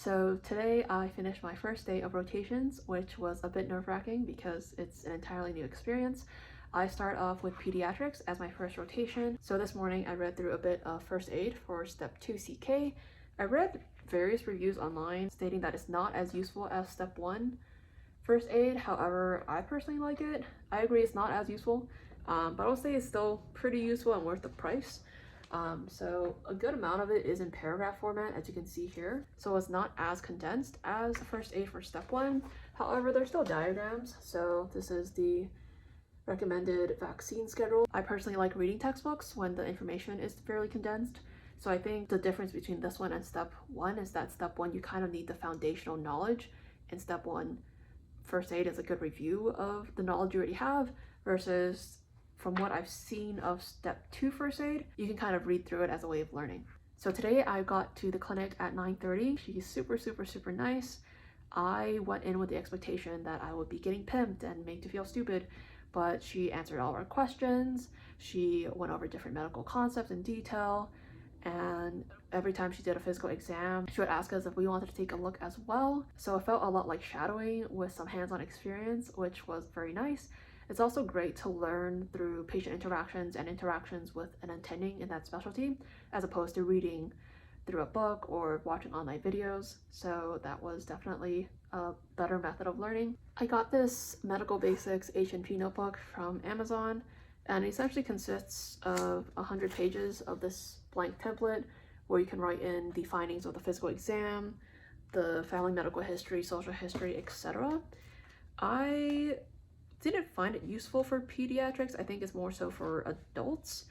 So today I finished my first day of rotations, which was a bit nerve-wracking because it's an entirely new experience. I start off with pediatrics as my first rotation. So this morning I read through a bit of first aid for step 2 CK. I read various reviews online stating that it's not as useful as step 1 first aid. However, I personally like it. I agree it's not as useful, but I would say it's still pretty useful and worth the price. So a good amount of it is in paragraph format, as you can see here. So it's not as condensed as first aid for step 1. However, there's still diagrams. So this is the recommended vaccine schedule. I personally like reading textbooks when the information is fairly condensed. So I think the difference between this one and step 1 is that step 1 you kind of need the foundational knowledge, and step 1 first aid is a good review of the knowledge you already have, versus from what I've seen of step 2 first aid, you can kind of read through it as a way of learning. So today I got to the clinic at 9:30. She's super nice. I went in with the expectation that I would be getting pimped and made to feel stupid, but she answered all our questions. She went over different medical concepts in detail, and every time she did a physical exam, she would ask us if we wanted to take a look as well. So it felt a lot like shadowing with some hands-on experience, which was very nice. It's also great to learn through patient interactions and interactions with an attending in that specialty, as opposed to reading through a book or watching online videos. So that was definitely a better method of learning. I got this Medical Basics H&P notebook from Amazon, and it essentially consists of 100 pages of this blank template where you can write in the findings of the physical exam, the family medical history, social history, etc. I didn't find it useful for pediatrics. I think it's more so for adults,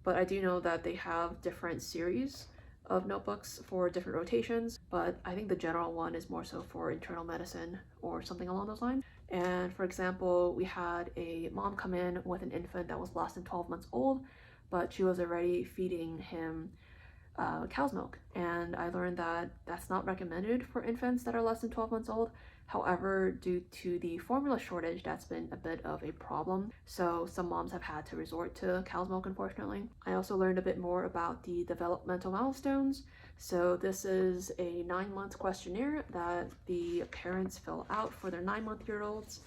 but I do know that they have different series of notebooks for different rotations, but I think the general one is more so for internal medicine or something along those lines. And for example, we had a mom come in with an infant that was less than 12 months old, but she was already feeding him cow's milk, and I learned that that's not recommended for infants that are less than 12 months old. However, due to the formula shortage, that's been a bit of a problem, so some moms have had to resort to cow's milk, unfortunately. I also learned a bit more about the developmental milestones. So this is a 9-month questionnaire that the parents fill out for their 9-month-year-olds.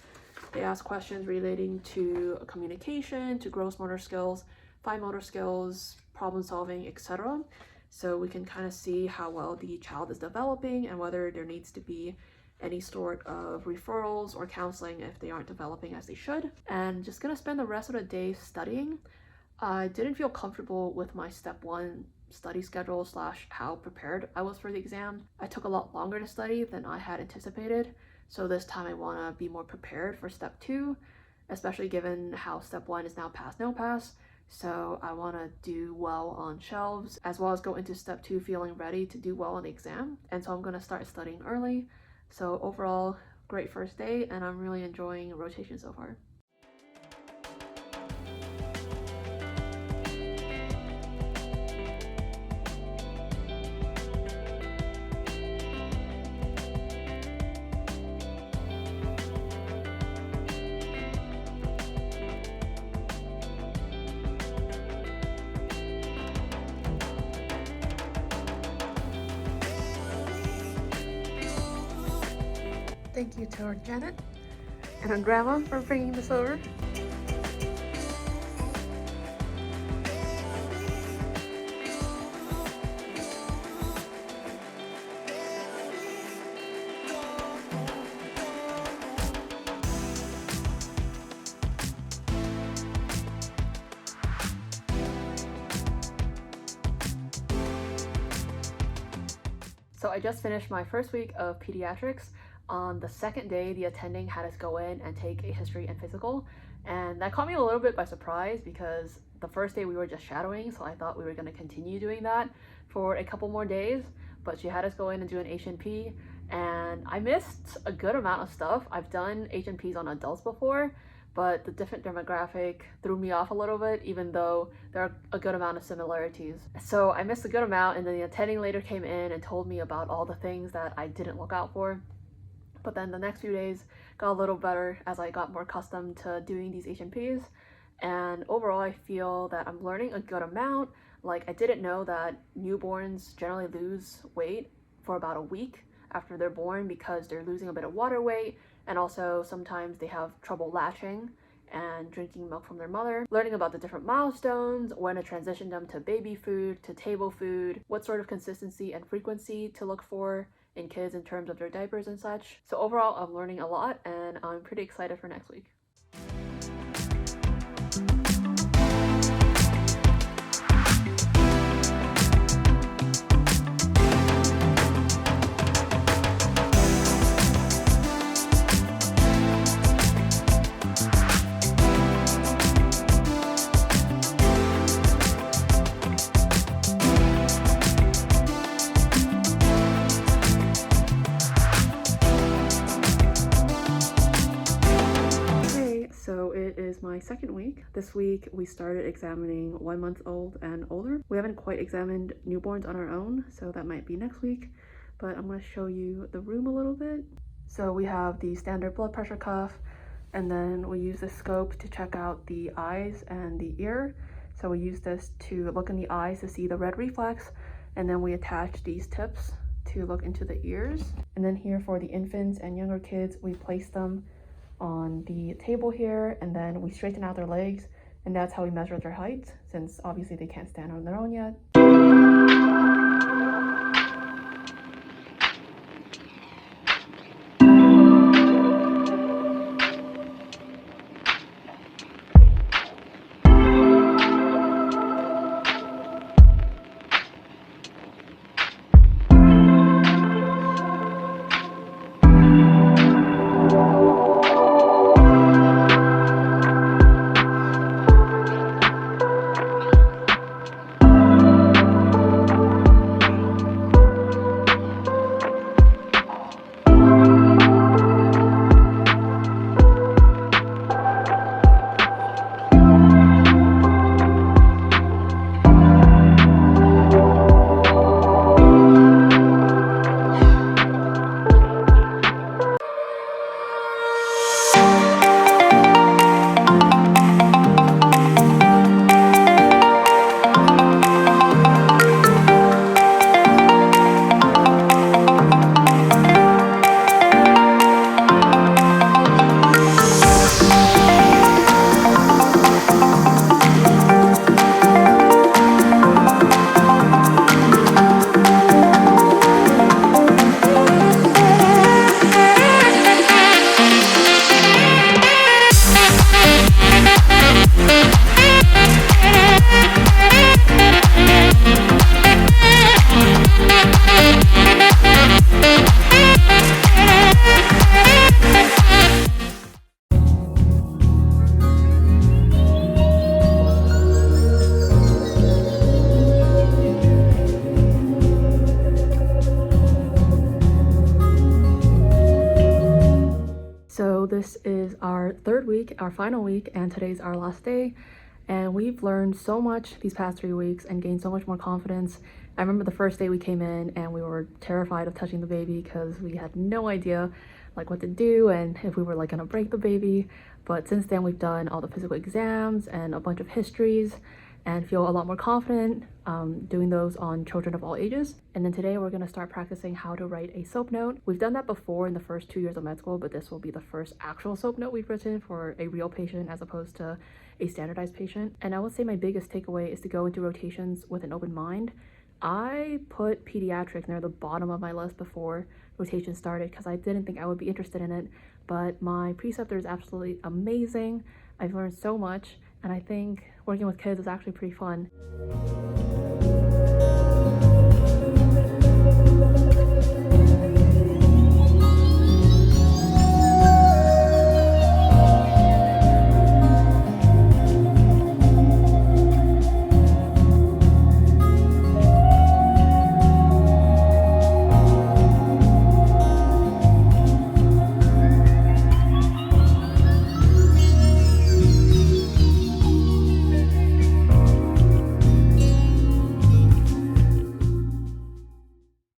They ask questions relating to communication, to gross motor skills, fine motor skills, problem solving, etc. So we can kind of see how well the child is developing and whether there needs to be any sort of referrals or counseling if they aren't developing as they should. And just gonna spend the rest of the day studying. I didn't feel comfortable with my step 1 study schedule / how prepared I was for the exam. I took a lot longer to study than I had anticipated. So this time I want to be more prepared for step 2, especially given how step 1 is now pass, no pass. So I want to do well on shelves, as well as go into step 2 feeling ready to do well on the exam. And so I'm going to start studying early. So overall, great first day, and I'm really enjoying rotation so far. Thank you to our Janet and her grandma for bringing this over. So I just finished my first week of pediatrics. On the second day, the attending had us go in and take a history and physical, and that caught me a little bit by surprise because the first day we were just shadowing, so I thought we were going to continue doing that for a couple more days, but she had us go in and do an H&P, and I missed a good amount of stuff. I've done H&Ps on adults before, but the different demographic threw me off a little bit, even though there are a good amount of similarities. So I missed a good amount, and then the attending later came in and told me about all the things that I didn't look out for. But then the next few days got a little better as I got more accustomed to doing these H&Ps. And overall, I feel that I'm learning a good amount. Like, I didn't know that newborns generally lose weight for about a week after they're born because they're losing a bit of water weight, and also sometimes they have trouble latching and drinking milk from their mother. Learning about the different milestones, when to transition them to baby food, to table food, what sort of consistency and frequency to look for in kids in terms of their diapers and such. So overall, I'm learning a lot and I'm pretty excited for next week. So it is my second week. This week we started examining 1 month old and older. We haven't quite examined newborns on our own, so that might be next week, but I'm going to show you the room a little bit. So we have the standard blood pressure cuff, and then we use the scope to check out the eyes and the ear. So we use this to look in the eyes to see the red reflex, and then we attach these tips to look into the ears. And then here for the infants and younger kids, we place them on the table here, and then we straighten out their legs, and that's how we measure their height, since obviously they can't stand on their own yet. So this is our third week, our final week, and today's our last day. And we've learned so much these past 3 weeks and gained so much more confidence. I remember the first day we came in and we were terrified of touching the baby because we had no idea like what to do and if we were like gonna break the baby. But since then we've done all the physical exams and a bunch of histories and feel a lot more confident doing those on children of all ages. And then today we're going to start practicing how to write a SOAP note. We've done that before in the first 2 years of med school, but this will be the first actual SOAP note we've written for a real patient as opposed to a standardized patient. And I would say my biggest takeaway is to go into rotations with an open mind. I put pediatric near the bottom of my list before rotation started because I didn't think I would be interested in it, but my preceptor is absolutely amazing. I've learned so much, and I think working with kids is actually pretty fun.